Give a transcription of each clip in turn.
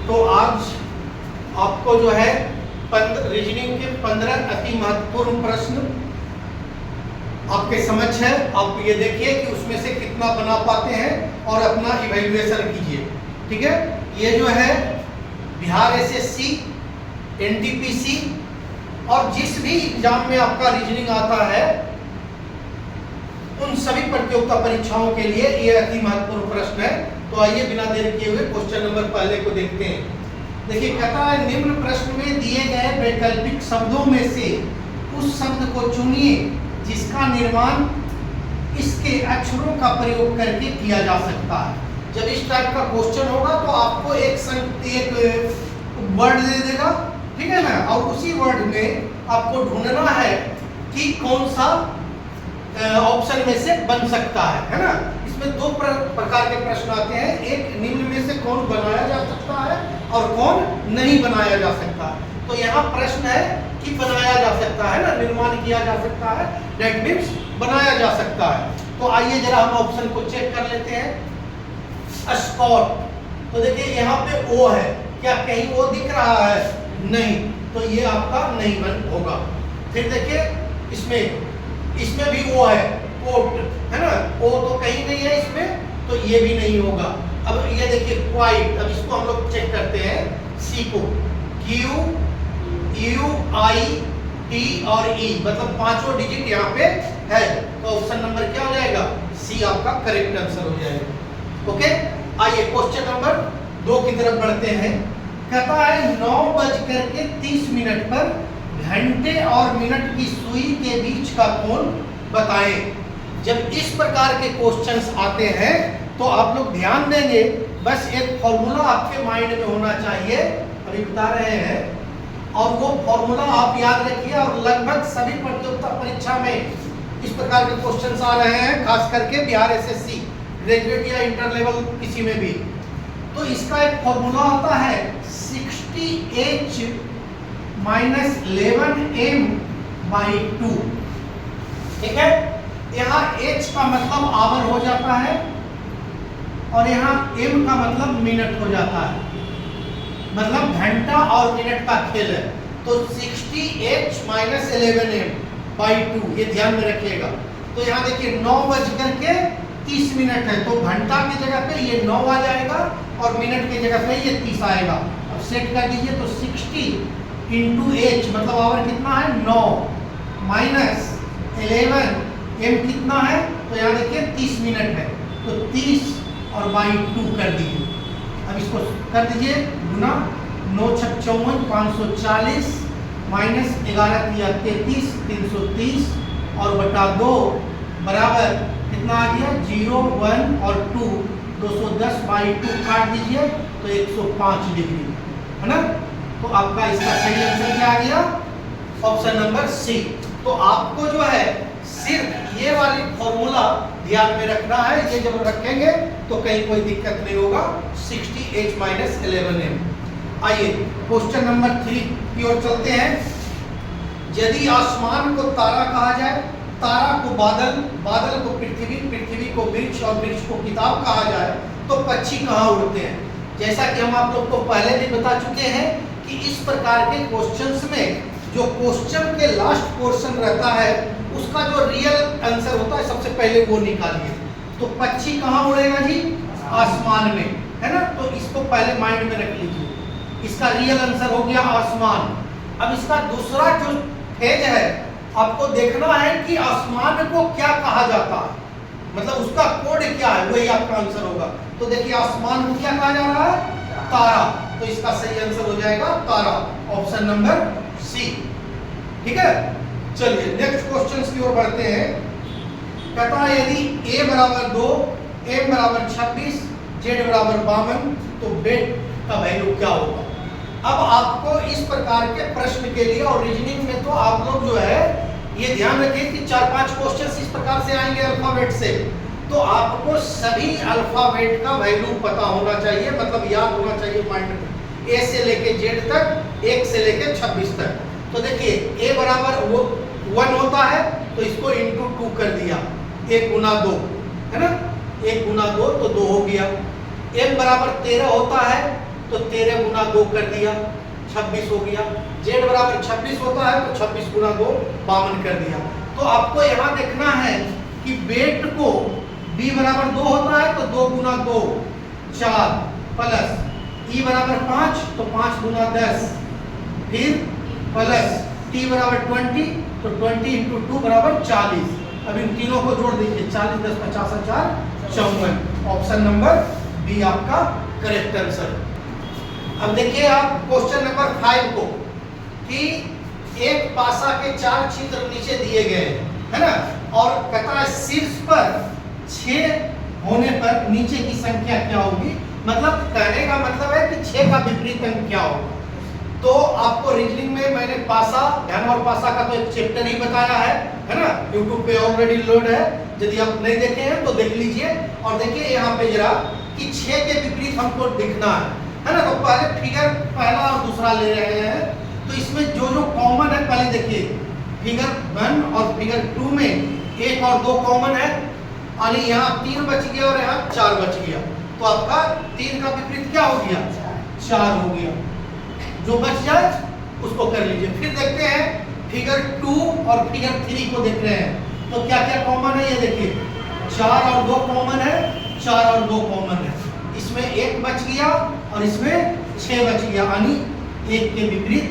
तो आज आपको जो है रीजनिंग के 15 अति महत्वपूर्ण प्रश्न आपके समझ है। आप ये देखिए कि उसमें से कितना बना पाते हैं और अपना इवैल्यूएशन कीजिए। ठीक है, ये जो है बिहार एसएससी, एनटीपीसी और जिस भी एग्जाम में आपका रीजनिंग आता है उन सभी प्रतियोगिता परीक्षाओं के लिए ये अति महत्वपूर्ण प्रश्न है। तो आइए बिना देर किए हुए क्वेश्चन नंबर पहले को देखते हैं। देखिए, कहता है निम्न प्रश्न में दिए गए वैकल्पिक शब्दों में से उस शब्द को चुनिए जिसका निर्माण इसके अक्षरों का प्रयोग करके किया जा सकता है। जब इस टाइप का क्वेश्चन होगा तो आपको एक वर्ड दे देगा, ठीक है ना, और उसी वर्ड में आपको ढूंढना है कि कौन सा ऑप्शन में से बन सकता है ना। इसमें दो प्रकार के प्रश्न आते हैं, एक निम्न में से कौन बनाया जा सकता है और कौन नहीं बनाया जा सकता है। तो यहाँ प्रश्न है कि बनाया जा सकता है ना, निर्माण किया जा सकता है, दैट मीन्स बनाया जा सकता है। तो आइए जरा हम ऑप्शन को चेक कर लेते हैं। स्कॉट, तो देखिए यहाँ पे ओ है, क्या कहीं वो दिख रहा है? नहीं, तो ये आपका नहीं बन होगा। फिर देखिए इसमें भी वो है, कोट है ना, ओ तो कहीं नहीं है इसमें, तो ये भी नहीं होगा। अब ये देखिए क्वाइट, अब इसको हम लोग चेक करते हैं, सी को, क्यू यू आई टी और ई, मतलब पांचों डिजिट यहाँ पे है, तो ऑप्शन नंबर क्या हो जाएगा? सी आपका करेक्ट आंसर हो जाएगा। ओके, आइए क्वेश्चन नंबर 2 की तरफ बढ़ते हैं। कहता है 9:30 पर घंटे और मिनट की सुई के बीच का कोण बताएं। जब इस प्रकार के क्वेश्चंस आते हैं तो आप लोग ध्यान देंगे, बस एक फॉर्मूला आपके माइंड में होना चाहिए, अभी बता रहे हैं, और वो फॉर्मूला आप याद रखिए। और लगभग सभी प्रतियोगिता परीक्षा में इस प्रकार के क्वेश्चंस आ रहे हैं, खास करके बिहार एसएससी, ग्रेजुएट या इंटर लेवल किसी में भी। तो इसका एक फॉर्मूला आता है 60h - 11m/2। ठीक है, यहाँ h का मतलब आवर हो जाता है और यहाँ m का मतलब मिनट हो जाता है, मतलब घंटा और मिनट का खेल है। तो 60h - 11m/2, ये ध्यान में रखिएगा। तो यहाँ देखिए 9:30 है, तो घंटा की जगह पे ये 9 आ जाएगा और मिनट की जगह पे ये 30 आएगा। अब सेट कर दीजिए, तो 60 × h मतलब आवर कितना है? 9 - 11 m कितना है? तो यहाँ देखिए 30 मिनट है, तो 30 और /2 कर दीजिए। अब इसको कर दीजिए गुना, 9 × 6 = 54, 540 - 11 × 33, 330 और बटा 2 बराबर कितना आ गया? 0, 1 और 2, 210/2 काट दीजिए तो 105 डिग्री है ना। तो आपका इसका सही आंसर क्या आ गया? Option number C. तो आपको जो है सिर्फ ये वाली फॉर्मूला ध्यान में रखना है, ये जब रखेंगे तो कहीं कोई दिक्कत नहीं होगा। 60h - 11m। आइए क्वेश्चन नंबर 3 की ओर चलते हैं। यदि आसमान को तारा कहा जाए, तारा को बादल, बादल को पृथ्वी, पृथ्वी को वृक्ष और वृक्ष को किताब कहा जाए, तो पक्षी कहाँ उड़ते हैं? जैसा कि हम आप लोग को पहले भी बता चुके हैं कि इस प्रकार के क्वेश्चंस में जो क्वेश्चन के लास्ट पोर्शन रहता है उसका जो रियल आंसर होता है सबसे पहले वो निकालिए। तो पक्षी कहाँ उड़ेगा जी? आसमान में, है ना। तो इसको पहले माइंड में रख लीजिए, इसका रियल आंसर हो गया आसमान। अब इसका दूसरा जो फेज है, आपको देखना है कि आसमान को क्या कहा जाता है, मतलब उसका कोड क्या है, वही आपका आंसर होगा। तो देखिए आसमान को क्या कहा जा रहा है? तारा। तो इसका सही आंसर हो जाएगा तारा, ऑप्शन नंबर सी। ठीक है, चलिए नेक्स्ट क्वेश्चन की ओर बढ़ते हैं। कहता है यदि a = 2, m = 26, z = 52, तो बेट का वैल्यू क्या होगा? अब आपको इस प्रकार के प्रश्न के लिए, और रीजनिंग में तो आप लोग जो है ये ध्यान रखिए कि 4-5 क्वेश्चंस इस प्रकार से आएंगे अल्फाबेट से, तो आपको सभी अल्फाबेट का वैल्यू पता होना चाहिए, मतलब याद होना चाहिए माइंड में। ए से लेके जेड तक, 1 से लेके 26 तक। तो देखिए a = 1 होता है, तो इसको इंटू 2 कर दिया, 1 × 2 है ना, 1 × 2 तो 2 हो गया। m = 13 होता है, तो 13 गुना 2 कर दिया, 26 हो गया। z बराबर 26 होता है तो 26 गुना 2 52 कर दिया। तो आपको यहाँ देखना है कि वेट को b बराबर 2 होता है तो 2 गुना 2 4 प्लस e बराबर 5 तो 5 गुना 10 फिर प्लस t बराबर 20 तो 20 इंटू 2 बराबर 40। अब इन तीनों को जोड़ दीजिए, 40 10 50 4 54। ऑप्शन नंबर बी आपका करेक्ट आंसर। अब देखिए आप क्वेश्चन नंबर 5 को कि एक पासा के 4 छिद्र नीचे दिए गए है ना, और कहता है शीर्ष पर 6 होने पर नीचे की संख्या क्या होगी। मतलब कहने का मतलब है कि 6 का विपरीत अंक क्या होगा। तो आपको रीजनिंग में मैंने पासा, घन और पासा का तो एक चैप्टर ही बताया है ना, YouTube पे ऑलरेडी लोड है, यदि आप नहीं देखे हैं तो देख लीजिए। और देखिए यहाँ पे जरा कि 6 के विपरीत हमको दिखना है ना। तो पहले फिगर पहला और दूसरा ले रहे हैं, तो इसमें जो जो कॉमन है पहले देखिए, फिगर 1 और फिगर 2 में 1 और 2 कॉमन है, और यहाँ 3 बच गया और यहाँ 4 बच गया। तो आपका 3 का विपरीत क्या हो गया, 4 हो गया। जो बच जाए उसको कर लीजिए। फिर देखते हैं फिगर 2 और फिगर 3 को देख रहे हैं, तो क्या क्या कॉमन है ये देखिए, 4 और 2 कॉमन है, 4 और 2 कॉमन है। इसमें 1 बच गया और इसमें 6 बच गया, यानी 1 के विपरीत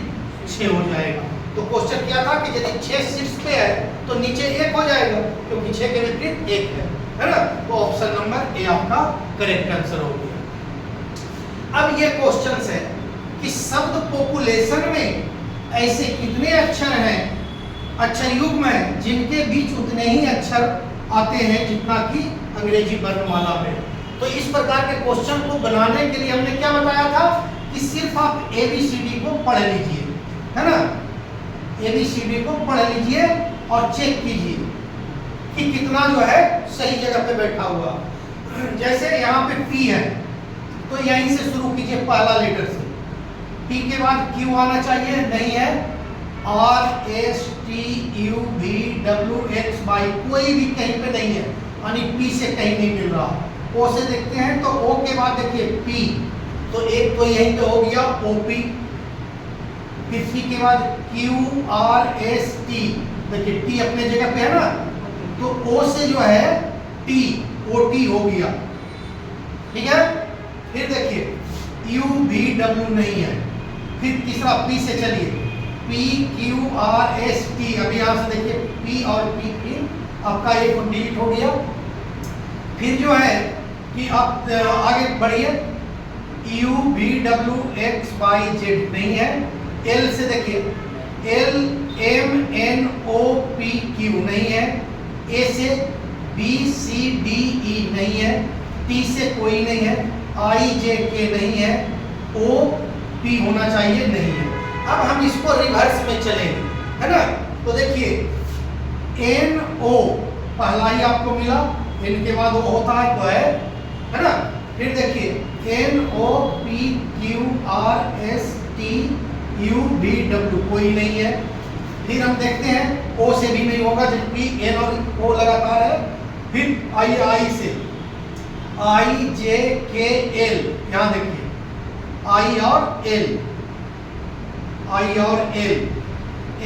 6 हो जाएगा। तो क्वेश्चन क्या था कि यदि 6 शीर्ष पे है तो नीचे 1 हो जाएगा, क्योंकि 6 के विपरीत 1 है ना। तो ऑप्शन नंबर ए आपका करेक्ट आंसर हो गया। अब ये क्वेश्चन है कि शब्द पॉपुलेशन में ऐसे कितने अक्षर हैं, अक्षर युग्म हैं, जिनके बीच उतने ही अक्षर आते हैं जितना कि अंग्रेजी वर्णमाला में। तो इस प्रकार के क्वेश्चन को बनाने के लिए हमने क्या बताया था कि सिर्फ आप ABCD को पढ़ लीजिए, है ना। ABCD को पढ़ लीजिए और चेक कीजिए कि कितना जो है सही जगह पे बैठा हुआ। जैसे यहाँ पे P है तो यहीं से शुरू कीजिए, पहला लेटर से। P के बाद Q आना चाहिए, नहीं है। R S T U V W X Y कोई भी कहीं पे नहीं है, यानी P से कहीं नहीं मिल रहा। O से देखते हैं तो O के बाद देखिए P, तो एक तो यहीं पे हो गया OP। फिर C के बाद Q R S T, देखिए T अपने जगह पे है ना, तो O से जो है T OT हो गया, ठीक है। फिर देखिए U V W नहीं है। फिर तीसरा P से चलिए, P Q R S T, अभी यहाँ से देखिए P और P आपका एक डिलीट हो गया। फिर जो है कि आप आगे बढ़िए, U V W X Y Z नहीं है। L से देखिए L M N O P Q नहीं है। A से B C D E नहीं है। T से कोई नहीं है। I J K नहीं है। O P होना चाहिए, नहीं है। अब हम इसको रिवर्स में चलेंगे, है ना। तो देखिए N O पहला ही आपको मिला, N के बाद O होता है तो है ना। फिर देखिए N O P Q R S T U V W कोई नहीं है। फिर हम देखते हैं O से भी नहीं होगा, जबकि N और O लगातार है। फिर I से I J K L, यहाँ देखिए I और L,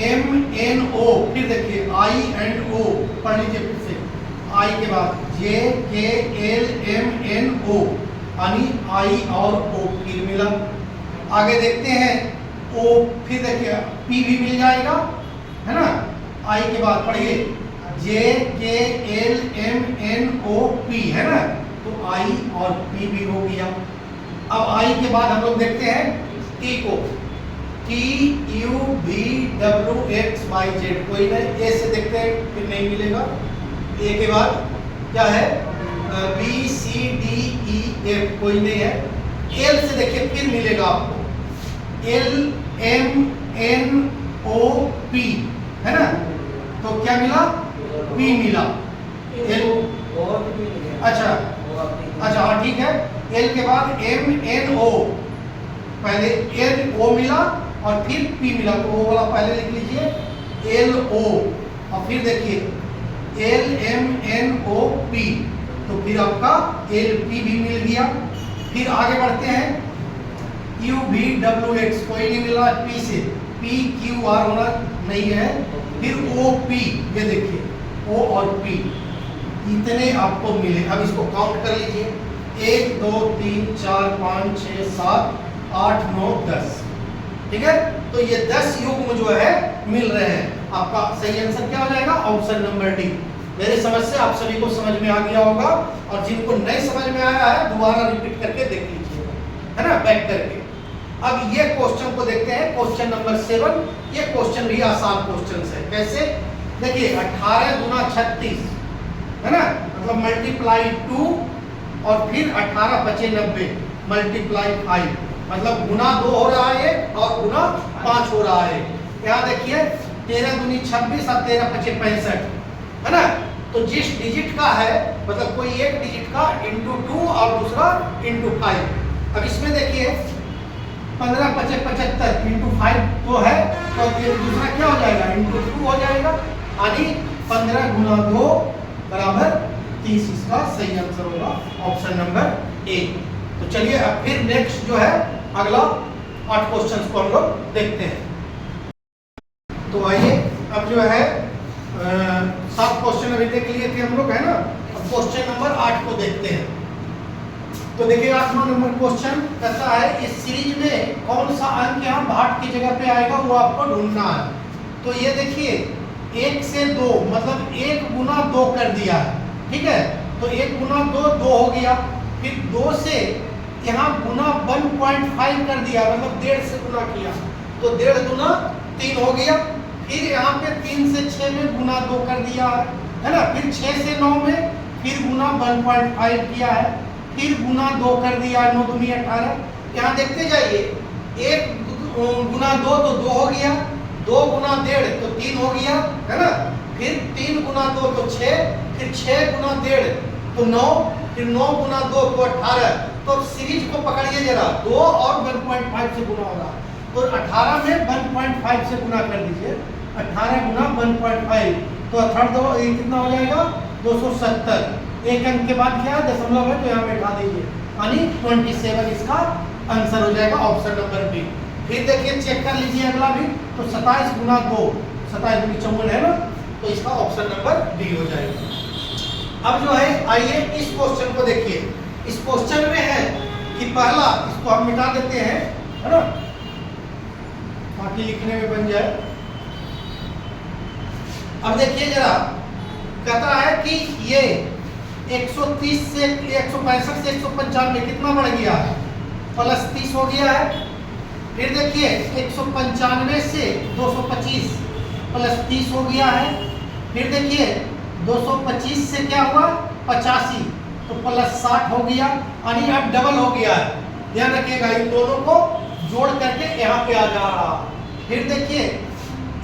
M N O, फिर देखिए I and O पढ़ लीजिए फिर से। I के बाद J K L M N O, यानी I और O फिर मिला। आगे देखते हैं O, फिर देखिए P भी मिल जाएगा, है ना। I के बाद पढ़िए J K L M N O P, है ना, तो I और P भी हो गया। अब I के बाद हम लोग देखते हैं T को, T U V W X Y Z कोई नहीं। A से देखते हैं, फिर नहीं मिलेगा। A के बाद क्या है, B C D E F कोई नहीं है। L से देखिए फिर मिलेगा आपको, L M N O P, है ना। तो क्या मिला, P मिला। अच्छा हाँ ठीक है। L के बाद M N O, पहले N O मिला और फिर P मिला, तो वो वाला पहले लिख लीजिए L O, और फिर देखिए L M N O P, तो फिर आपका L P भी मिल गया। फिर आगे बढ़ते हैं यू वी डब्ल्यू एक्स, कोई नहीं मिल रहा पी से, पी क्यू आर होना नहीं है, फिर ओ पी, ये देखिए ओ और पी, इतने आपको मिले। अब इसको काउंट कर लीजिए, 1 2 3 4 5 6 7 8 9 10, ठीक है। तो ये 10 युग्म जो है मिल रहे हैं। आपका सही आंसर क्या हो जाएगा? Option number D. मेरे समझ से आप सभी को समझ में आ गया होगा, और जिनको नहीं समझ में आया है दोबारा रिपीट करके देख लीजिएगा, है ना, बैक करके। अब ये क्वेश्चन को देखते हैं, क्वेश्चन नंबर 7। ये क्वेश्चन भी आसान क्वेश्चन है। कैसे? देखिए 18 गुना 36, है ना, मतलब मल्टीप्लाई 2 और फिर 18 बचे 90 मल्टीप्लाई 5, मतलब गुना 2 हो रहा है और गुना 5 हो रहा है। यहाँ देखिए 13 दूनी 26 और 13 पचे 65, है ना। तो जिस डिजिट का है, मतलब कोई एक डिजिट का इंटू 2 और दूसरा इंटू 5। अब इसमें देखिए 15 पचे 75 इंटू 5 तो है, तो दूसरा क्या हो जाएगा? इंटू 2 हो जाएगा, यानी 15 गुना 2 बराबर 30। इसका सही आंसर होगा ऑप्शन नंबर ए। तो चलिए अब फिर नेक्स्ट जो है अगला 8 क्वेश्चंस को हम लोग देखते हैं। तो आइए अब जो है 7 क्वेश्चन अभी देख लिए थे हम लोग, है ना। अब क्वेश्चन नंबर 8 को देखते हैं। तो देखिए 8वां नंबर क्वेश्चन कहता है इस सीरीज में कौन सा अंक यहाँ भाट की जगह पे आएगा, वो आपको ढूंढना है। तो ये देखिए 1 से 2, मतलब 1 गुना 2 कर दिया है, ठीक है। तो 1 गुना 2 2 हो गया, फिर 2 से यहाँ गुना 1.5 कर दिया, मतलब 1.5 से गुना किया, तो 1.5 गुना 3 हो गया। फिर यहाँ पे 3 से 6 में गुना 2 कर दिया है ना। फिर 6 से 9 में फिर गुना 1.5 किया है, फिर गुना 2 कर दिया, 9 दूनी 18। यहाँ देखते जाइए, 1 गुना 2 तो 2 हो गया, 2 गुना 1.5 तो 3 हो गया, है ना। फिर 3 गुना 2 तो 6, फिर 6 गुना 1.5 तो 9, फिर 9 गुना 2 तो 18। तो सीरीज को पकड़िए जरा, 2 और 1.5 से गुना हो रहा है, तो 18 में 1.5 से गुना कर दीजिए, 18 गुना 1.5 तो 18 कितना हो जाएगा? 270। एक अंक के बाद क्या दशमलव है, तो यहाँ बैठा दीजिए, यानी 27 इसका आंसर हो जाएगा ऑप्शन नंबर बी। फिर देखिए चेक कर लीजिए अगला भी, तो 27 गुना 2, 27 दूनी 54 है ना, तो इसका ऑप्शन नंबर डी हो जाएगा। अब जो है आइए इस क्वेश्चन को देखिए। इस क्वेश्चन में है कि पहला, इसको हम मिटा देते हैं, है ना, ताकि लिखने में बन जाए। अब देखिए जरा, कहता है कि ये 130 से 165 से 195 कितना बढ़ गया है? प्लस 30 हो गया है। फिर देखिए 195 से 225 प्लस 30 हो गया है। फिर देखिए 225 से क्या हुआ? 85 तो प्लस 60 हो गया, यानी अब डबल हो गया है। ध्यान रखिएगा, इन दोनों को जोड़ करके यहाँ पे आ जा रहा। फिर देखिए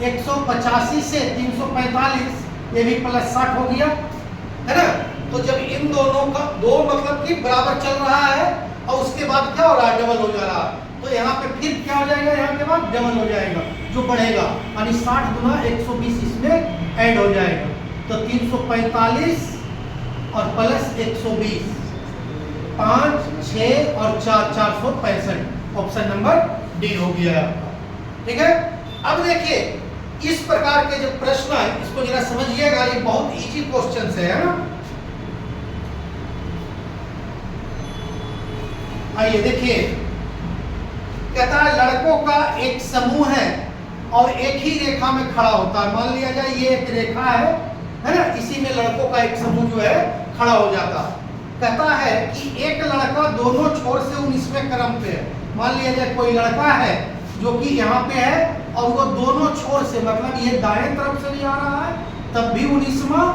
185 से 345, ये भी प्लस 60 हो गया, है ना। तो जब इन दोनों का दो मतलब कि बराबर चल रहा है और उसके बाद क्या हो रहा है? डबल हो जा रहा है। तो यहाँ पे फिर क्या हो जाएगा? यहाँ के बाद डबल हो जाएगा, जो बढ़ेगा, यानी 60 गुना 120 इसमें ऐड हो जाएगा। तो 345 और प्लस 120, 5 6 और 4 465, ऑप्शन नंबर डी हो गया है आपका। ठीक है, अब देखिए इस प्रकार के जो प्रश्न है इसको जरा समझिएगा, ये बहुत इजी क्वेश्चन है ना। आइए देखिए, कहता है लड़कों का एक समूह है और एक ही रेखा में खड़ा होता है। मान लिया जाए ये एक रेखा है ना, इसी में लड़कों का एक समूह जो है खड़ा हो जाता है। कहता है कि एक लड़का दोनों छोर से 19वें क्रम पे है। मान लिया जाए कोई लड़का है जो कि यहाँ पे है और वो दोनों छोर से, मतलब ये दाएं तरफ से भी आ रहा है तब भी 19वां,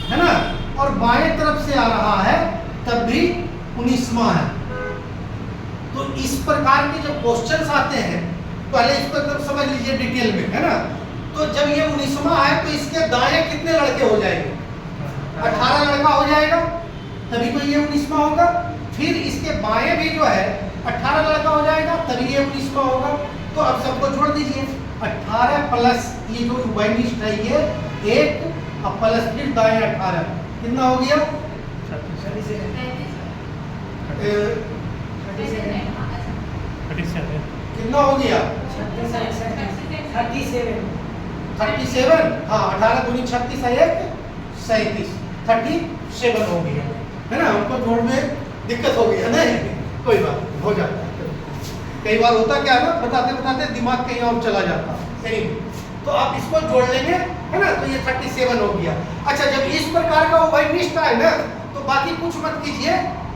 है ना, और बाएं तरफ से आ रहा है तब भी 19वां है। तो इस प्रकार के जो क्वेश्चंस आते हैं, पहले इसको एकदम समझ लीजिए डिटेल में, है ना। तो जब ये 19वां है तो इसके दाएं कितने लड़के हो जाएंगे? 18 लड़का हो जाएगा, तभी तो ये 19वां होगा। फिर इसके बाएं भी जो है 18 लड़का हो जाएगा, तभी ये 19वां होगा। तो अब सबको जोड़ दीजिए, 18 प्लस ये जो उभयनिष्ठ है ये 1 और प्लस फिर दाएं 18, कितना हो गया? 36 कितना हो गया 37। हाँ 18 दूनी 36 है 37, 37 हो गया है ना। हमको जोड़ में दिक्कत हो गई है ना, कोई बात नहीं, हो जाता है। कई बार होता क्या है ना, बताते बताते दिमाग कहीं और चला जाता है। तो आप इसको जोड़ लेंगे है ना, तो ये 37 हो गया। अच्छा, जब इस प्रकार का उभयनिष्ठ है ना, तो बाकी कुछ मत कीजिए,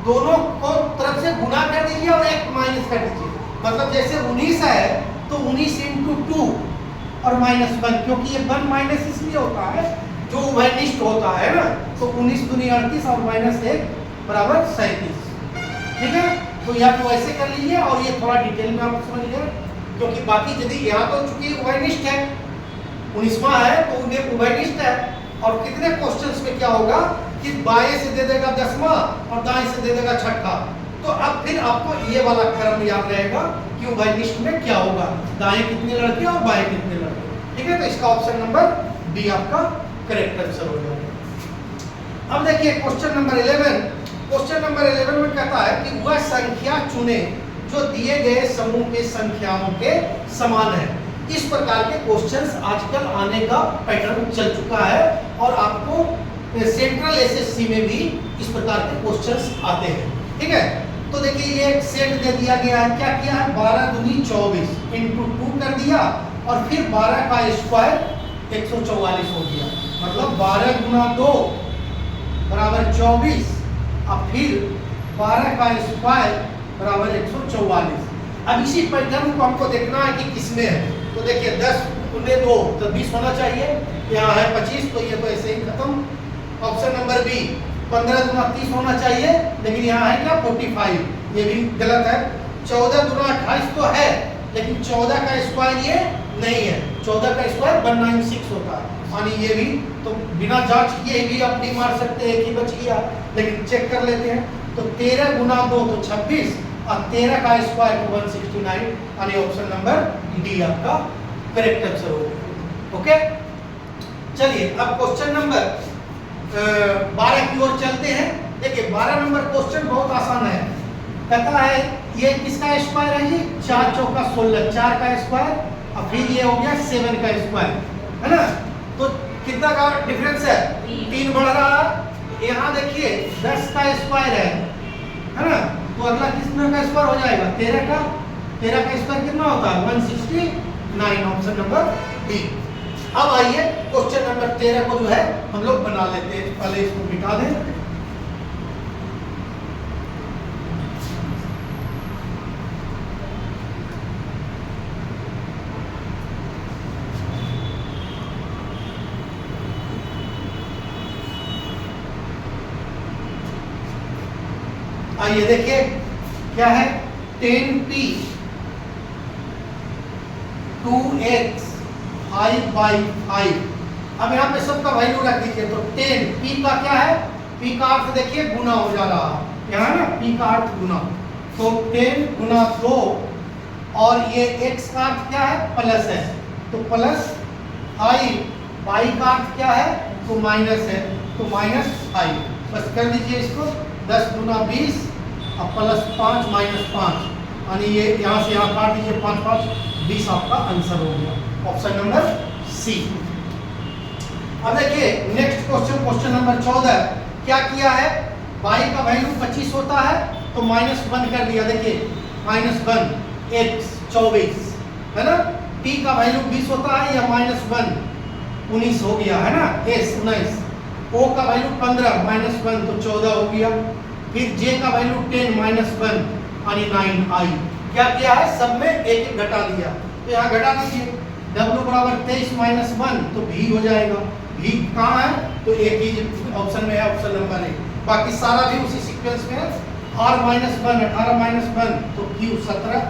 दोनों को तरफ से गुणा कर दीजिए और एक माइनस कर दीजिए। मतलब जैसे 19 है तो 19 इंटू 2 और -1, क्योंकि ये 1 माइनस इसलिए होता है जो उभयनिष्ठ होता है ना, तो 19 दूनी 38 और -1 बराबर 37। ठीक है, तो या तो ऐसे कर लीजिए और ये थोड़ा डिटेल में आप समझिए, क्योंकि बाकी यदि यहाँ तो चूंकि उभयनिष्ठ है, 19वां है तो उन्हें उभयनिष्ठ है। और कितने क्वेश्चंस में क्या होगा कि बाएं से दे देगा 10वां और दाएं से दे देगा 6ठा। तो अब फिर आपको ये वाला क्रम याद रहेगा कि उभयनिष्ठ में क्या होगा, दाएं कितने लड़के और बाएं कितने लड़के। ठीक है, तो इसका ऑप्शन नंबर डी आपका करेक्ट आंसर हो जाएगा। अब देखिए क्वेश्चन नंबर 11। क्वेश्चन नंबर 11 में कहता है कि वह संख्या चुने जो दिए गए समूह के संख्याओं के समान है। इस प्रकार के क्वेश्चंस आजकल आने का पैटर्न चल चुका है और आपको सेंट्रल एसएससी में भी इस प्रकार के क्वेश्चंस आते हैं। ठीक है, तो देखिए ये एक सेट दे दिया गया है, क्या किया है 12 दूनी 24 इंटू 2 कर दिया और फिर 12 का स्क्वायर 144 हो गया। मतलब 12 गुना 2 बराबर 24 और फिर 12 का स्क्वायर बराबर 144। अब इसी पैटर्न को हमको देखना है कि किसमें है। तो देखिए 10 गुने 2 तो 20 होना चाहिए, यहाँ है 25, तो ये तो ऐसे ही खत्म। ऑप्शन नंबर बी 15 गुना 30 होना चाहिए, लेकिन यहाँ है क्या 45, ये भी गलत है। 14 गुना 28 तो है, लेकिन 14 का स्क्वायर ये नहीं है, 14 का स्क्वायर 196 होता है। यानी ये भी तो बिना जांच किए भी अपनी मार सकते हैं कि बच गया, लेकिन चेक कर लेते हैं। तो 13 गुना 2 तो 26 और 13 का स्क्वायर तो 169, यानी ऑप्शन नंबर डी आपका करेक्ट आंसर होगा। ओके, चलिए अब क्वेश्चन नंबर 12 की ओर चलते हैं। देखिए 12 नंबर क्वेश्चन बहुत आसान है। कहता है ये किसका स्क्वायर है जी, 4 चौका 16, 4 का स्क्वायर और फिर ये हो गया 7 का स्क्वायर, है ना। तो कितना का डिफरेंस है, 3 बढ़ रहा है। यहाँ देखिए 10 का स्क्वायर है ना, तो अगला कितना का स्क्वायर हो जाएगा 13 का स्क्वायर कितना होता है 169, ऑप्शन नंबर बी। अब आइए क्वेश्चन नंबर 13 को जो है हम लोग बना लेते हैं। पहले इसको मिटा दें। आइए देखिए क्या है 10p 2x 5/5। अब यहाँ पे सबका वैल्यू रख दीजिए। तो 10 p का क्या है, p का अर्थ देखिए गुना हो जा रहा है यहाँ ना, p का अर्थ गुना। तो 10 गुना 2 और ये x का अर्थ क्या है प्लस है, तो प्लस 5, y का अर्थ क्या है तो माइनस है, तो माइनस 5। बस कर दीजिए इसको, 10 गुना 20 और प्लस 5 माइनस 5, यानी ये यहाँ से यहाँ काट दीजिए 5 5 20 आपका आंसर हो गया, ऑप्शन नंबर सी। अब देखिए नेक्स्ट क्वेश्चन, क्वेश्चन नंबर 14। क्या किया है, y का वैल्यू 25 होता है तो -1 कर दिया। देखिए -1 x 24 है ना, t का वैल्यू 20 होता है या -1 19 हो गया है ना, s 19, o का वैल्यू 15 -1 तो 14 हो गया। फिर j का वैल्यू 10 -1 यानी 9i। क्या किया है, सब में एक एक घटा दिया, तो यहाँ घटा दीजिए। w बराबर 23 -1 तो v हो जाएगा। v कहाँ है, तो एक ही ऑप्शन में है, ऑप्शन नंबर ए। बाकी सारा भी उसी सीक्वेंस में है। r -1 18 -1 तो q 17,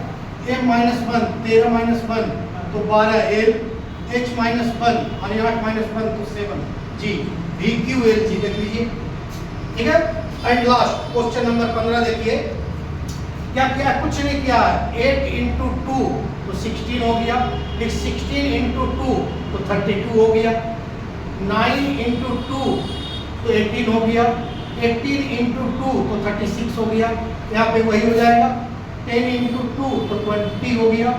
m -1 13 -1 तो 12, l h -1 यानी 8 -1 तो 7, g v q l g देख लीजिए। ठीक है, एंड लास्ट क्वेश्चन नंबर 15 देखिए क्या किया, कुछ नहीं किया। 8 इंटू 2 तो 16 हो गया, फिर 16 इंटू 2 तो 32 हो गया, 9 इंटू 2 तो 18 हो गया, 18 इंटू 2 तो 36 हो गया। यहाँ पे वही हो जाएगा, 10 इंटू 2 तो 20 हो गया,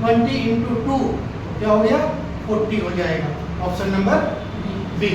20 इंटू 2 क्या हो गया 40 हो जाएगा। Option number B.